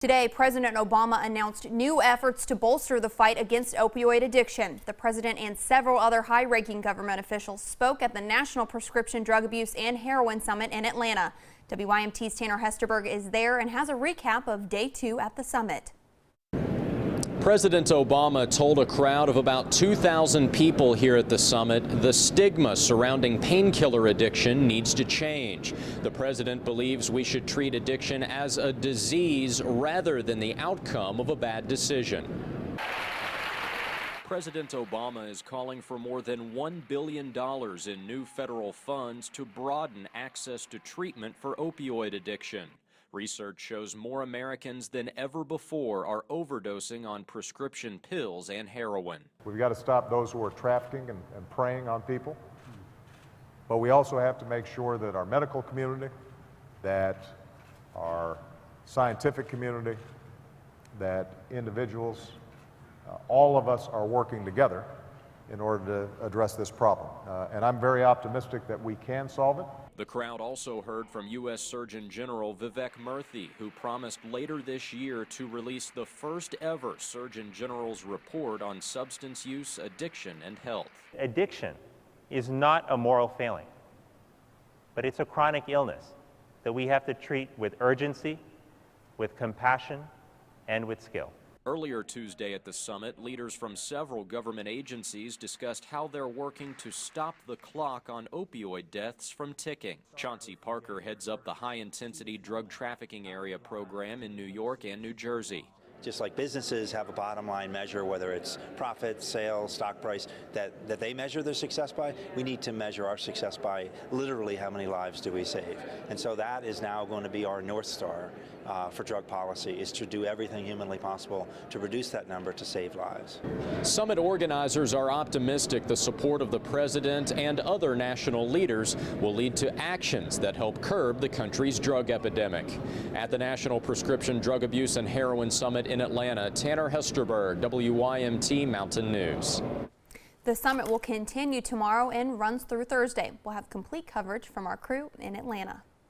Today, President Obama announced new efforts to bolster the fight against opioid addiction. The president and several other high-ranking government officials spoke at the National Prescription Drug Abuse and Heroin Summit in Atlanta. WYMT's Tanner Hesterberg is there and has a recap of day 2 at the summit. President Obama told a crowd of about 2,000 people here at the summit the stigma surrounding painkiller addiction needs to change. The president believes we should treat addiction as a disease rather than the outcome of a bad decision. President Obama is calling for more than $1 billion in new federal funds to broaden access to treatment for opioid addiction. Research shows more Americans than ever before are overdosing on prescription pills and heroin. We've got to stop those who are trafficking and preying on people. But we also have to make sure that our medical community, that our scientific community, that individuals, all of us are working together in order to address this problem. And I'm very optimistic that we can solve it. The crowd also heard from U.S. Surgeon General Vivek Murthy, who promised later this year to release the first ever Surgeon General's report on substance use, addiction, and health. Addiction is not a moral failing, but it's a chronic illness that we have to treat with urgency, with compassion, and with skill. Earlier Tuesday at the summit, leaders from several government agencies discussed how they're working to stop the clock on opioid deaths from ticking. Chauncey Parker heads up the High-Intensity Drug Trafficking Area program in New York and New Jersey. Just like businesses have a bottom line measure, whether it's profit, sales, stock price, that they measure their success by, we need to measure our success by literally how many lives do we save. And so that is now going to be our North Star for drug policy, is to do everything humanly possible to reduce that number to save lives. Summit organizers are optimistic the support of the president and other national leaders will lead to actions that help curb the country's drug epidemic. At the National Prescription Drug Abuse and Heroin Summit in Atlanta, Tanner Hesterberg, WYMT Mountain News. The summit will continue tomorrow and runs through Thursday. We'll have complete coverage from our crew in Atlanta.